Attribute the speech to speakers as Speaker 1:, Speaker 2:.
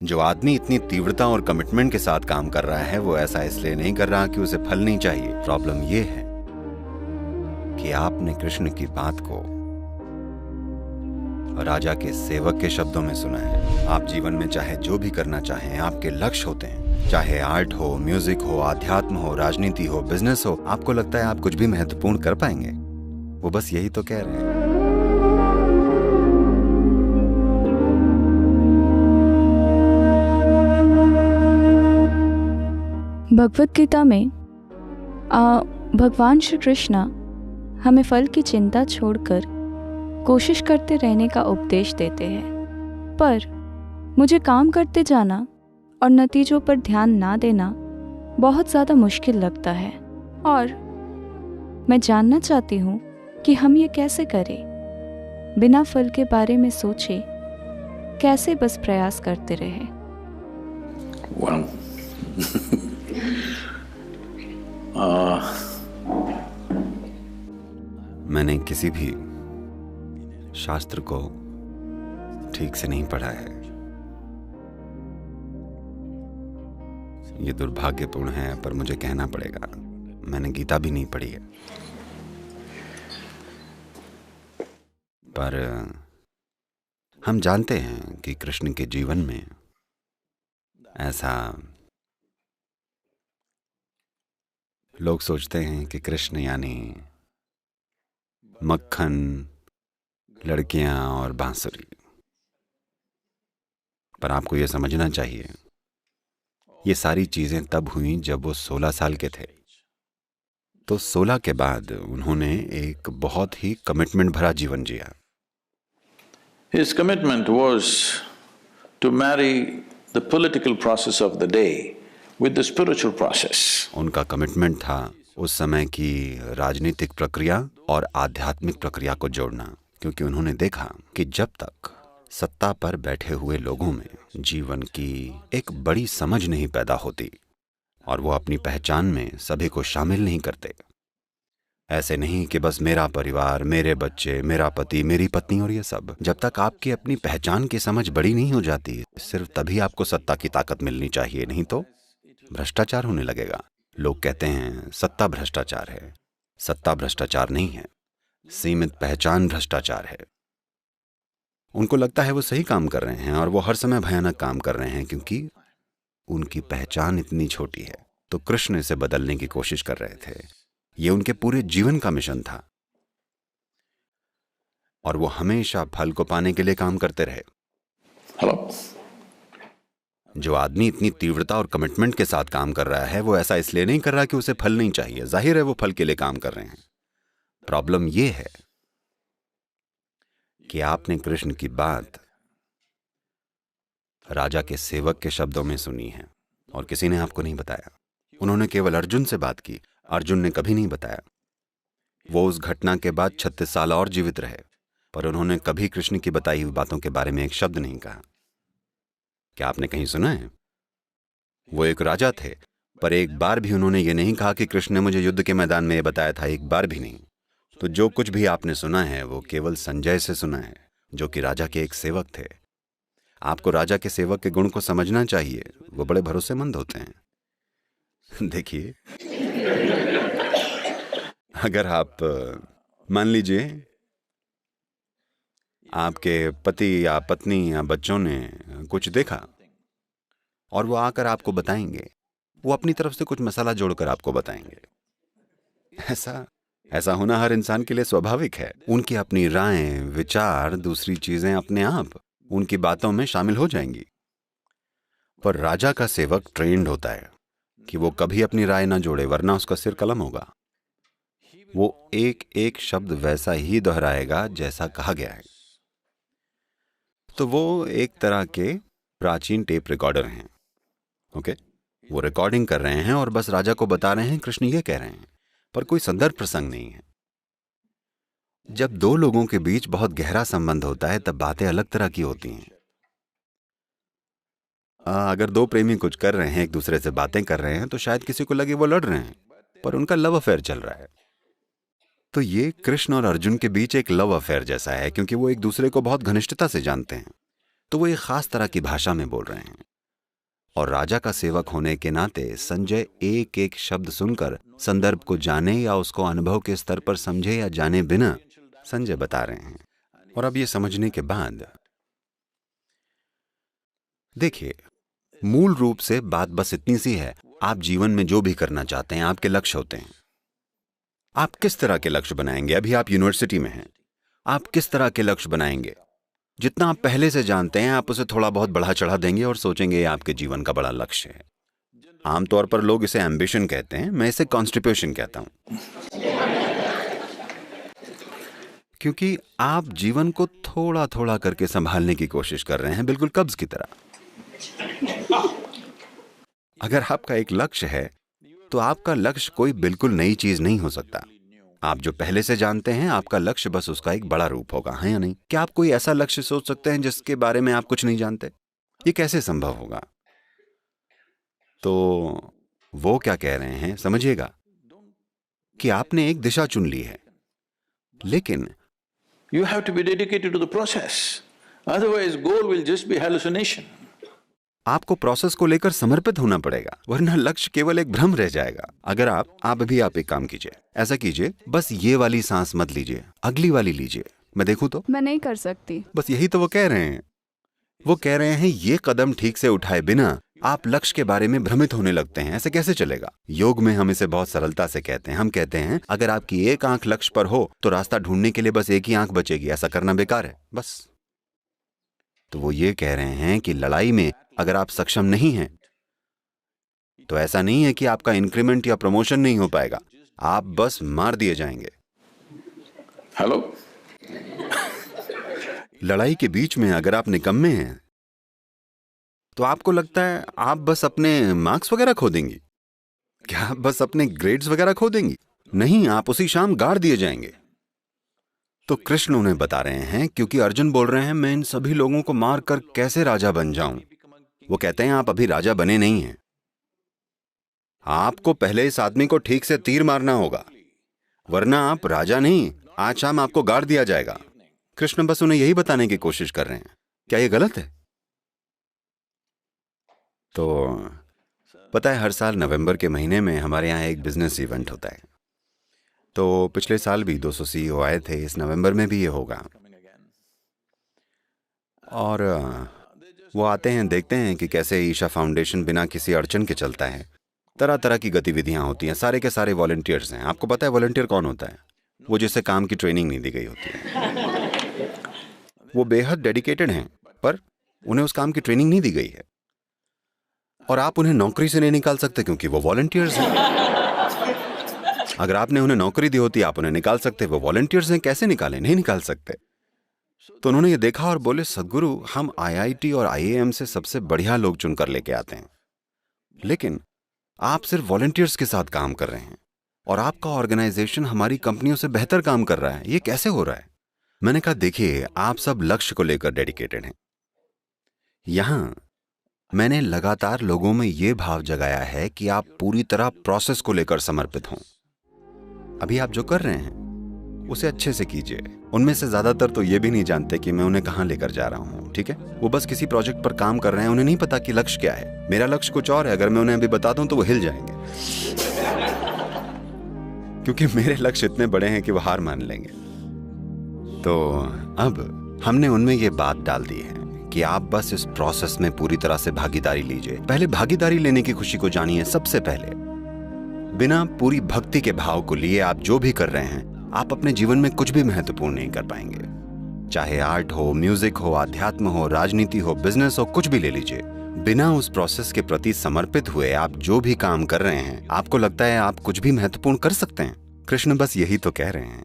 Speaker 1: जो आदमी इतनी तीव्रता और कमिटमेंट के साथ काम कर रहा है वो ऐसा इसलिए नहीं कर रहा कि उसे फल नहीं चाहिए। प्रॉब्लम ये है कि आपने कृष्ण की बात को राजा के सेवक के शब्दों में सुना है। आप जीवन में चाहे जो भी करना चाहें, आपके लक्ष्य होते हैं, चाहे आर्ट हो, म्यूजिक हो, आध्यात्म हो, राजनीति हो, बिजनेस हो। आपको लगता है आप कुछ भी महत्वपूर्ण कर पाएंगे। वो बस यही तो कह रहे हैं।
Speaker 2: भगवत गीता में भगवान श्री कृष्ण हमें फल की चिंता छोड़कर कोशिश करते रहने का उपदेश देते हैं। पर मुझे काम करते जाना और नतीजों पर ध्यान ना देना बहुत ज़्यादा मुश्किल लगता है, और मैं जानना चाहती हूँ कि हम ये कैसे करें, बिना फल के बारे में सोचे, कैसे बस प्रयास करते रहे।
Speaker 1: मैंने किसी भी शास्त्र को ठीक से नहीं पढ़ा है। ये दुर्भाग्यपूर्ण है, पर मुझे कहना पड़ेगा, मैंने गीता भी नहीं पढ़ी है। पर हम जानते हैं कि कृष्ण के जीवन में ऐसा लोग सोचते हैं कि कृष्ण यानी मक्खन, लड़कियां और बांसुरी। पर आपको यह समझना चाहिए, ये सारी चीजें तब हुई जब वो 16 साल के थे। तो 16 के बाद उन्होंने एक बहुत ही कमिटमेंट भरा जीवन जिया।
Speaker 3: His commitment was to marry the political process of the day with the spiritual process.
Speaker 1: उनका कमिटमेंट था उस समय की राजनीतिक प्रक्रिया और आध्यात्मिक प्रक्रिया को जोड़ना, क्योंकि उन्होंने देखा कि जब तक सत्ता पर बैठे हुए लोगों में जीवन की एक बड़ी समझ नहीं पैदा होती और वो अपनी पहचान में सभी को शामिल नहीं करते, ऐसे नहीं कि बस मेरा परिवार, मेरे बच्चे, मेरा पति, मेरी पत्नी और ये सब, जब तक आपकी अपनी पहचान की समझ बड़ी नहीं हो जाती, सिर्फ तभी आपको सत्ता की ताकत मिलनी चाहिए, नहीं तो भ्रष्टाचार होने लगेगा। लोग कहते हैं सत्ता भ्रष्टाचार है। सत्ता भ्रष्टाचार नहीं है, सीमित पहचान भ्रष्टाचार है। उनको लगता है वो सही काम कर रहे हैं और वो हर समय भयानक काम कर रहे हैं क्योंकि उनकी पहचान इतनी छोटी है। तो कृष्ण इसे बदलने की कोशिश कर रहे थे। ये उनके पूरे जीवन का मिशन था और वो हमेशा फल को पाने के लिए काम करते रहे।
Speaker 3: Hello?
Speaker 1: जो आदमी इतनी तीव्रता और कमिटमेंट के साथ काम कर रहा है वो ऐसा इसलिए नहीं कर रहा कि उसे फल नहीं चाहिए। जाहिर है वो फल के लिए काम कर रहे हैं। प्रॉब्लम ये है कि आपने कृष्ण की बात राजा के सेवक के शब्दों में सुनी है और किसी ने आपको नहीं बताया। उन्होंने केवल अर्जुन से बात की, अर्जुन ने कभी नहीं बताया। वो उस घटना के बाद 36 साल और जीवित रहे, पर उन्होंने कभी कृष्ण की बताई हुई बातों के बारे में एक शब्द नहीं कहा। क्या आपने कहीं सुना है? वो एक राजा थे, पर एक बार भी उन्होंने ये नहीं कहा कि कृष्ण ने मुझे युद्ध के मैदान में ये बताया था, एक बार भी नहीं। तो जो कुछ भी आपने सुना है वो केवल संजय से सुना है, जो कि राजा के एक सेवक थे। आपको राजा के सेवक के गुण को समझना चाहिए, वो बड़े भरोसेमंद होते हैं। देखिए, अगर आप मान लीजिए आपके पति या पत्नी या बच्चों ने कुछ देखा और वो आकर आपको बताएंगे, वो अपनी तरफ से कुछ मसाला जोड़कर आपको बताएंगे। ऐसा होना हर इंसान के लिए स्वाभाविक है। उनकी अपनी राय, विचार, दूसरी चीजें अपने आप उनकी बातों में शामिल हो जाएंगी। पर राजा का सेवक ट्रेंड होता है कि वो कभी अपनी राय ना जोड़े, वरना उसका सिर कलम होगा। वो एक एक शब्द वैसा ही दोहराएगा जैसा कहा गया है। तो वो एक तरह के प्राचीन टेप रिकॉर्डर हैं। ओके, वो रिकॉर्डिंग कर रहे हैं और बस राजा को बता रहे हैं कृष्ण ये कह रहे हैं, पर कोई संदर्भ प्रसंग नहीं है। जब दो लोगों के बीच बहुत गहरा संबंध होता है तब बातें अलग तरह की होती हैं। अगर दो प्रेमी कुछ कर रहे हैं, एक दूसरे से बातें कर रहे हैं, तो शायद किसी को लगे वो लड़ रहे हैं, पर उनका लव अफेयर चल रहा है। तो ये कृष्ण और अर्जुन के बीच एक लव अफेयर जैसा है, क्योंकि वो एक दूसरे को बहुत घनिष्ठता से जानते हैं। तो वो एक खास तरह की भाषा में बोल रहे हैं। और राजा का सेवक होने के नाते संजय एक एक शब्द सुनकर संदर्भ को जाने या उसको अनुभव के स्तर पर समझे या जाने बिना संजय बता रहे हैं। और अब ये समझने के बाद देखिए, मूल रूप से बात बस इतनी सी है, आप जीवन में जो भी करना चाहते हैं, आपके लक्ष्य होते हैं। आप किस तरह के लक्ष्य बनाएंगे? अभी आप यूनिवर्सिटी में हैं, आप किस तरह के लक्ष्य बनाएंगे? जितना आप पहले से जानते हैं, आप उसे थोड़ा बहुत बढ़ा चढ़ा देंगे और सोचेंगे ये आपके जीवन का बड़ा लक्ष्य है। आमतौर पर लोग इसे एम्बिशन कहते हैं, मैं इसे कॉन्स्टिपेशन कहता हूं, क्योंकि आप जीवन को थोड़ा थोड़ा करके संभालने की कोशिश कर रहे हैं, बिल्कुल कब्ज की तरह। अगर आपका एक लक्ष्य है तो आपका लक्ष्य कोई बिल्कुल नई चीज नहीं हो सकता। आप जो पहले से जानते हैं, आपका लक्ष्य बस उसका एक बड़ा रूप होगा, है या नहीं? क्या आप कोई ऐसा लक्ष्य सोच सकते हैं जिसके बारे में आप कुछ नहीं जानते? ये कैसे संभव होगा? तो वो क्या कह रहे हैं समझिएगा, कि आपने एक दिशा चुन ली है, लेकिन
Speaker 3: You have to be dedicated to the process. Otherwise, goal will just be hallucination.
Speaker 1: आपको प्रोसेस को लेकर समर्पित होना पड़ेगा, वरना लक्ष्य केवल एक भ्रम रह जाएगा। अगर आप एक काम कीजिए, ऐसा कीजिए, बस ये वाली सांस मत लीजिए, अगली वाली लीजिए। मैं देखूं तो?
Speaker 2: मैं नहीं कर सकती।
Speaker 1: बस यही तो वो कह रहे हैं। वो कह रहे हैं ये कदम ठीक से उठाए बिना आप लक्ष्य के बारे में भ्रमित होने लगते हैं। ऐसे कैसे चलेगा? योग में हम इसे बहुत सरलता से कहते हैं। हम कहते हैं अगर आपकी एक आंख लक्ष्य पर हो तो रास्ता ढूंढने के लिए बस एक ही आंख बचेगी। ऐसा करना बेकार है, बस। तो वो ये कह रहे हैं कि लड़ाई में अगर आप सक्षम नहीं हैं तो ऐसा नहीं है कि आपका इंक्रीमेंट या प्रमोशन नहीं हो पाएगा, आप बस मार दिए जाएंगे।
Speaker 3: Hello?
Speaker 1: लड़ाई के बीच में अगर आप निकम्मे हैं तो आपको लगता है आप बस अपने मार्क्स वगैरह खो देंगी? क्या आप बस अपने ग्रेड्स वगैरह खो देंगी? नहीं, आप उसी शाम गाड़ दिए जाएंगे। तो कृष्ण उन्हें बता रहे हैं, क्योंकि अर्जुन बोल रहे हैं मैं इन सभी लोगों को मार कर कैसे राजा बन जाऊं। वो कहते हैं आप अभी राजा बने नहीं हैं, आपको पहले इस आदमी को ठीक से तीर मारना होगा, वरना आप राजा नहीं, आज शाम आपको गाड़ दिया जाएगा। कृष्ण बस उन्हें यही बताने की कोशिश कर रहे हैं। क्या ये गलत है? तो पता है, हर साल नवंबर के महीने में हमारे यहाँ एक बिजनेस इवेंट होता है। तो पिछले साल भी 200 CEO आए थे, इस नवंबर में भी ये होगा। और वो आते हैं, देखते हैं कि कैसे ईशा फाउंडेशन बिना किसी अड़चन के चलता है। तरह तरह की गतिविधियां होती हैं, सारे के सारे वॉलंटियर्स हैं। आपको पता है वॉलंटियर कौन होता है? वो जिसे काम की ट्रेनिंग नहीं दी गई होती है। वो बेहद डेडिकेटेड हैं, पर उन्हें उस काम की ट्रेनिंग नहीं दी गई है। और आप उन्हें नौकरी से नहीं निकाल सकते क्योंकि वो वॉलंटियर्स हैं। अगर आपने उन्हें नौकरी दी होती आप उन्हें निकाल सकते, वो वॉलंटियर्स हैं, कैसे निकालें? नहीं निकाल सकते। तो उन्होंने ये देखा और बोले सद्गुरु, हम IIT और IAM से सबसे बढ़िया लोग चुनकर लेके आते हैं, लेकिन आप सिर्फ वॉलंटियर्स के साथ काम कर रहे हैं और आपका ऑर्गेनाइजेशन हमारी कंपनियों से बेहतर काम कर रहा है, ये कैसे हो रहा है? मैंने कहा देखिए, आप सब लक्ष्य को लेकर डेडिकेटेड हैं। यहां मैंने लगातार लोगों में ये भाव जगाया है कि आप पूरी तरह प्रोसेस को लेकर समर्पित हों। अभी आप जो कर रहे हैं उसे अच्छे से कीजिए। उनमें से ज्यादातर तो ये भी नहीं जानते कि मैं उन्हें कहां लेकर जा रहा हूं, ठीक है? वो बस किसी प्रोजेक्ट पर काम कर रहे हैं, उन्हें नहीं पता कि लक्ष्य क्या है। मेरा लक्ष्य कुछ और है, अगर मैं उन्हें अभी बता दूं तो वो हिल जाएंगे क्योंकि मेरे लक्ष्य इतने बड़े हैं कि वो हार मान लेंगे। तो अब हमने उनमें ये बात डाल दी है कि आप बस इस प्रोसेस में पूरी तरह से भागीदारी लीजिए। पहले भागीदारी लेने की खुशी को जानिए सबसे पहले। बिना पूरी भक्ति के भाव को लिए आप जो भी कर रहे हैं, आप अपने जीवन में कुछ भी महत्वपूर्ण नहीं कर पाएंगे। चाहे आर्ट हो, म्यूजिक हो, आध्यात्म हो, राजनीति हो, बिजनेस हो, कुछ भी ले लीजिए। बिना उस प्रोसेस के प्रति समर्पित हुए आप जो भी काम कर रहे हैं, आपको लगता है आप कुछ भी महत्वपूर्ण कर सकते हैं? कृष्ण बस यही तो कह रहे हैं।